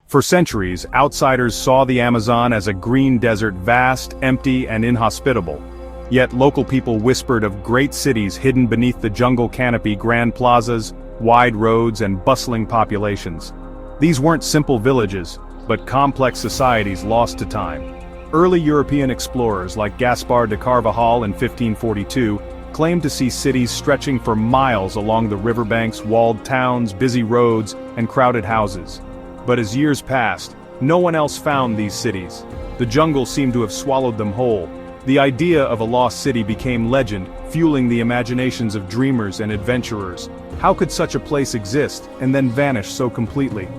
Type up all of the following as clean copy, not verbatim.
For centuries, outsiders saw the Amazon as a green desert, vast, empty, and inhospitable. Yet local people whispered of great cities hidden beneath the jungle canopy, grand plazas, wide roads, and bustling populations. These weren't simple villages, but complex societies lost to time. Early European explorers like Gaspar de Carvajal in 1542 claimed to see cities stretching for miles along the riverbanks, walled towns, busy roads, and crowded houses. But as years passed, no one else found these cities. The jungle seemed to have swallowed them whole. The idea of a lost city became legend, fueling the imaginations of dreamers and adventurers. How could such a place exist and then vanish so completely?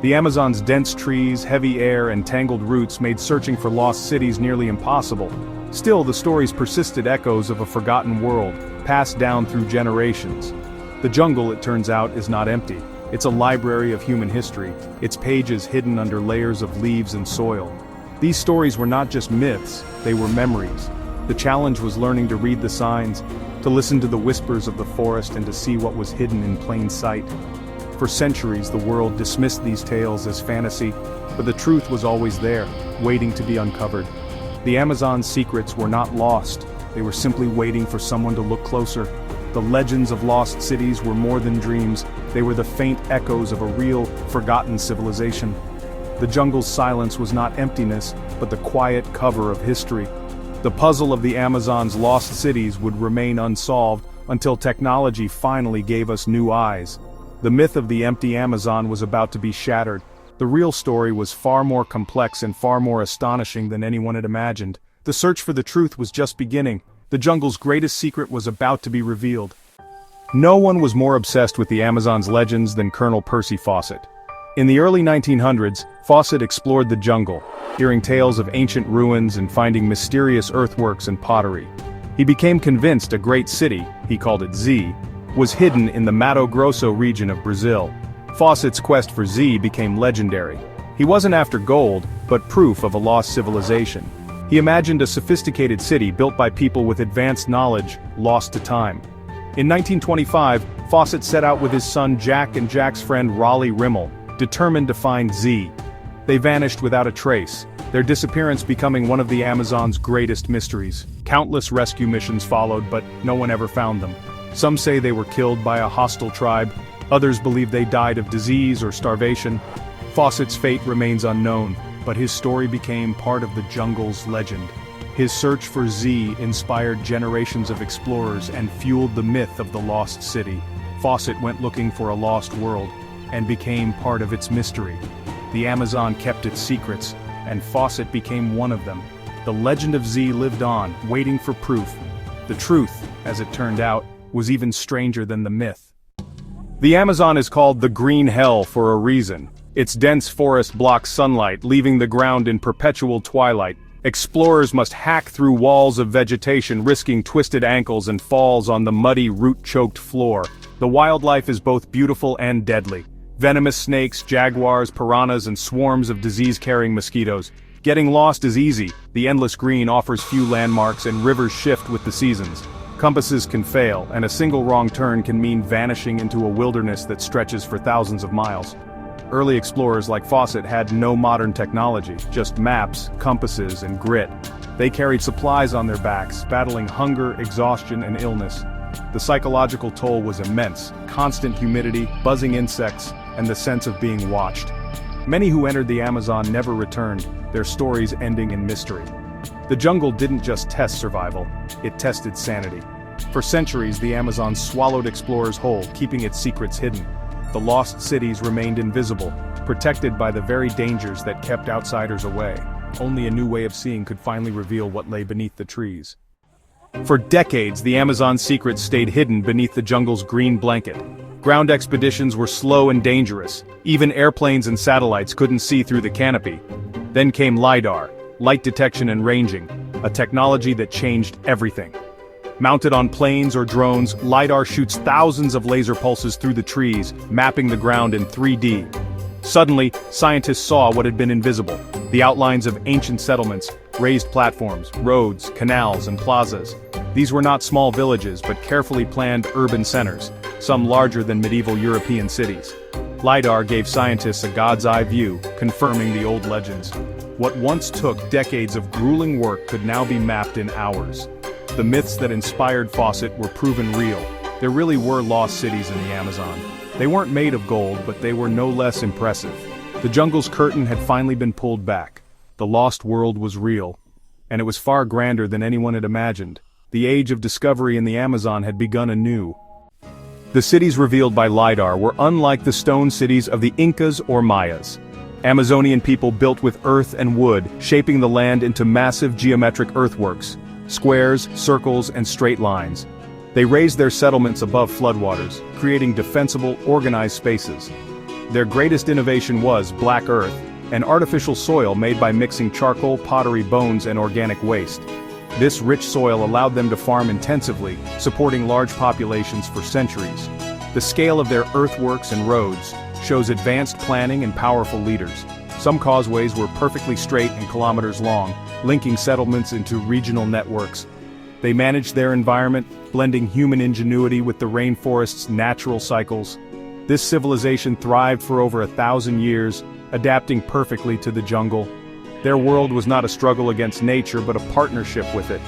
The Amazon's dense trees, heavy air, and tangled roots made searching for lost cities nearly impossible. Still, the stories persisted, echoes of a forgotten world, passed down through generations. The jungle, it turns out, is not empty. It's a library of human history, its pages hidden under layers of leaves and soil. These stories were not just myths, they were memories. The challenge was learning to read the signs, to listen to the whispers of the forest, and to see what was hidden in plain sight. For centuries, the world dismissed these tales as fantasy, but the truth was always there, waiting to be uncovered. The Amazon's secrets were not lost, they were simply waiting for someone to look closer. The legends of lost cities were more than dreams, they were the faint echoes of a real, forgotten civilization. The jungle's silence was not emptiness, but the quiet cover of history. The puzzle of the Amazon's lost cities would remain unsolved until technology finally gave us new eyes. The myth of the empty Amazon was about to be shattered. The real story was far more complex and far more astonishing than anyone had imagined. The search for the truth was just beginning. The jungle's greatest secret was about to be revealed. No one was more obsessed with the Amazon's legends than Colonel Percy Fawcett. In the early 1900s, Fawcett explored the jungle, hearing tales of ancient ruins and finding mysterious earthworks and pottery. He became convinced a great city, he called it Z, was hidden in the Mato Grosso region of Brazil. Fawcett's quest for Z became legendary. He wasn't after gold, but proof of a lost civilization. He imagined a sophisticated city built by people with advanced knowledge, lost to time. In 1925, Fawcett set out with his son Jack and Jack's friend Raleigh Rimmel, determined to find Z. They vanished without a trace, their disappearance becoming one of the Amazon's greatest mysteries. Countless rescue missions followed, but no one ever found them. Some say they were killed by a hostile tribe, others believe they died of disease or starvation. Fawcett's fate remains unknown, but his story became part of the jungle's legend. His search for Z inspired generations of explorers and fueled the myth of the lost city. Fawcett went looking for a lost world, and became part of its mystery. The Amazon kept its secrets, and Fawcett became one of them. The legend of Z lived on, waiting for proof. The truth, as it turned out, was even stranger than the myth. The Amazon is called the Green Hell for a reason. Its dense forest blocks sunlight, leaving the ground in perpetual twilight. Explorers must hack through walls of vegetation, risking twisted ankles and falls on the muddy, root-choked floor. The wildlife is both beautiful and deadly. Venomous snakes, jaguars, piranhas, and swarms of disease-carrying mosquitoes. Getting lost is easy. The endless green offers few landmarks, and rivers shift with the seasons. Compasses can fail, and a single wrong turn can mean vanishing into a wilderness that stretches for thousands of miles. Early explorers like Fawcett had no modern technology, just maps, compasses, and grit. They carried supplies on their backs, battling hunger, exhaustion, and illness. The psychological toll was immense: constant humidity, buzzing insects, and the sense of being watched. Many who entered the Amazon never returned, their stories ending in mystery. The jungle didn't just test survival, it tested sanity. For centuries, the Amazon swallowed explorers whole, keeping its secrets hidden. The lost cities remained invisible, protected by the very dangers that kept outsiders away. Only a new way of seeing could finally reveal what lay beneath the trees. For decades, the Amazon's secrets stayed hidden beneath the jungle's green blanket. Ground expeditions were slow and dangerous. Even airplanes and satellites couldn't see through the canopy. Then came LIDAR, light detection and ranging, a technology that changed everything. Mounted on planes or drones, LIDAR shoots thousands of laser pulses through the trees, mapping the ground in 3D. Suddenly, scientists saw what had been invisible: the outlines of ancient settlements, raised platforms, roads, canals, and plazas. These were not small villages, but carefully planned urban centers, some larger than medieval European cities. LIDAR gave scientists a god's-eye view, confirming the old legends. What once took decades of grueling work could now be mapped in hours. The myths that inspired Fawcett were proven real. There really were lost cities in the Amazon. They weren't made of gold, but they were no less impressive. The jungle's curtain had finally been pulled back. The lost world was real. And it was far grander than anyone had imagined. The age of discovery in the Amazon had begun anew. The cities revealed by LIDAR were unlike the stone cities of the Incas or Mayas. Amazonian people built with earth and wood, shaping the land into massive geometric earthworks, squares, circles, and straight lines. They raised their settlements above floodwaters, creating defensible, organized spaces. Their greatest innovation was black earth, an artificial soil made by mixing charcoal, pottery, bones, and organic waste. This rich soil allowed them to farm intensively, supporting large populations for centuries. The scale of their earthworks and roads shows advanced planning and powerful leaders. Some causeways were perfectly straight and kilometers long, linking settlements into regional networks. They managed their environment, blending human ingenuity with the rainforest's natural cycles. This civilization thrived for over 1,000 years, adapting perfectly to the jungle. Their world was not a struggle against nature but a partnership with it.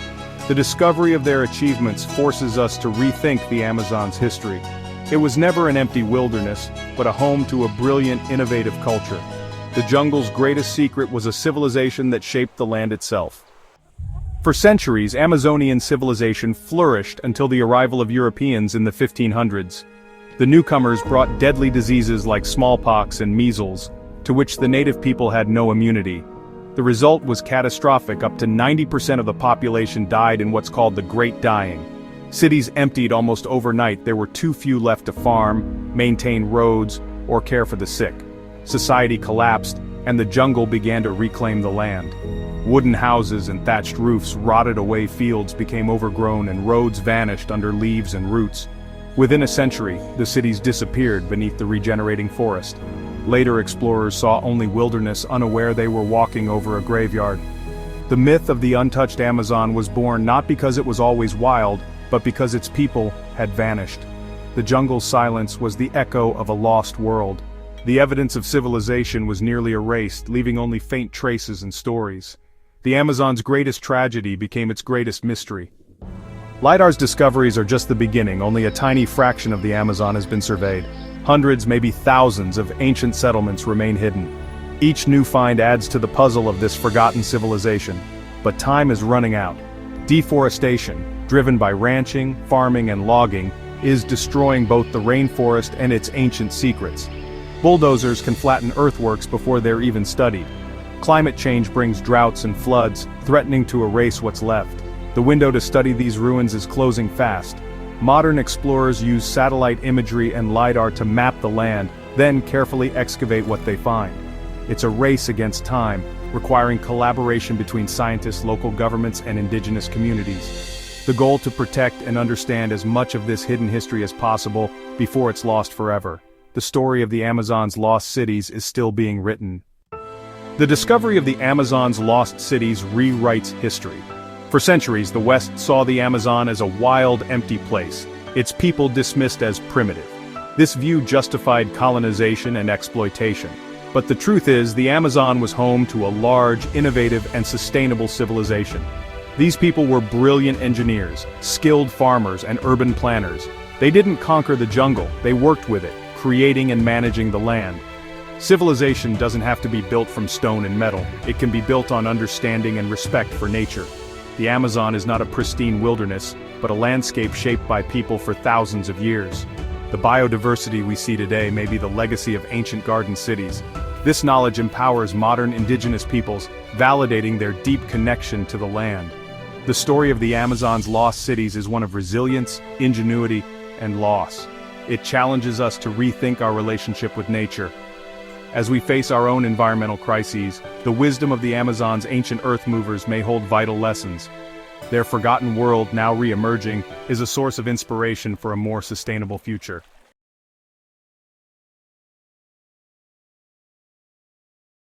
The discovery of their achievements forces us to rethink the Amazon's history. It was never an empty wilderness, but a home to a brilliant, innovative culture. The jungle's greatest secret was a civilization that shaped the land itself. For centuries, Amazonian civilization flourished until the arrival of Europeans in the 1500s. The newcomers brought deadly diseases like smallpox and measles, to which the native people had no immunity. The result was catastrophic. Up to 90% of the population died in what's called the Great Dying. Cities emptied almost overnight. There were too few left to farm, maintain roads, or care for the sick. Society collapsed, and the jungle began to reclaim the land. Wooden houses and thatched roofs rotted away, fields became overgrown, and roads vanished under leaves and roots. Within a century, the cities disappeared beneath the regenerating forest. Later explorers saw only wilderness, unaware they were walking over a graveyard. The myth of the untouched Amazon was born not because it was always wild, but because its people had vanished. The jungle's silence was the echo of a lost world. The evidence of civilization was nearly erased, leaving only faint traces and stories. The Amazon's greatest tragedy became its greatest mystery. LIDAR's discoveries are just the beginning. Only a tiny fraction of the Amazon has been surveyed. Hundreds, maybe thousands of ancient settlements remain hidden. Each new find adds to the puzzle of this forgotten civilization. But time is running out. Deforestation, driven by ranching, farming, and logging, is destroying both the rainforest and its ancient secrets. Bulldozers can flatten earthworks before they're even studied. Climate change brings droughts and floods, threatening to erase what's left. The window to study these ruins is closing fast. Modern explorers use satellite imagery and LIDAR to map the land, then carefully excavate what they find. It's a race against time, requiring collaboration between scientists, local governments, and indigenous communities. The goal to protect and understand as much of this hidden history as possible before it's lost forever. The story of the Amazon's lost cities is still being written. The discovery of the Amazon's lost cities rewrites history. For centuries, the West saw the Amazon as a wild, empty place, its people dismissed as primitive. This view justified colonization and exploitation. But the truth is, the Amazon was home to a large, innovative, and sustainable civilization. These people were brilliant engineers, skilled farmers, and urban planners. They didn't conquer the jungle, they worked with it, creating and managing the land. Civilization doesn't have to be built from stone and metal. It can be built on understanding and respect for nature. The Amazon is not a pristine wilderness, but a landscape shaped by people for thousands of years. The biodiversity we see today may be the legacy of ancient garden cities. This knowledge empowers modern indigenous peoples, validating their deep connection to the land. The story of the Amazon's lost cities is one of resilience, ingenuity, and loss. It challenges us to rethink our relationship with nature. As we face our own environmental crises, the wisdom of the Amazon's ancient earth movers may hold vital lessons. Their forgotten world, now re-emerging, is a source of inspiration for a more sustainable future.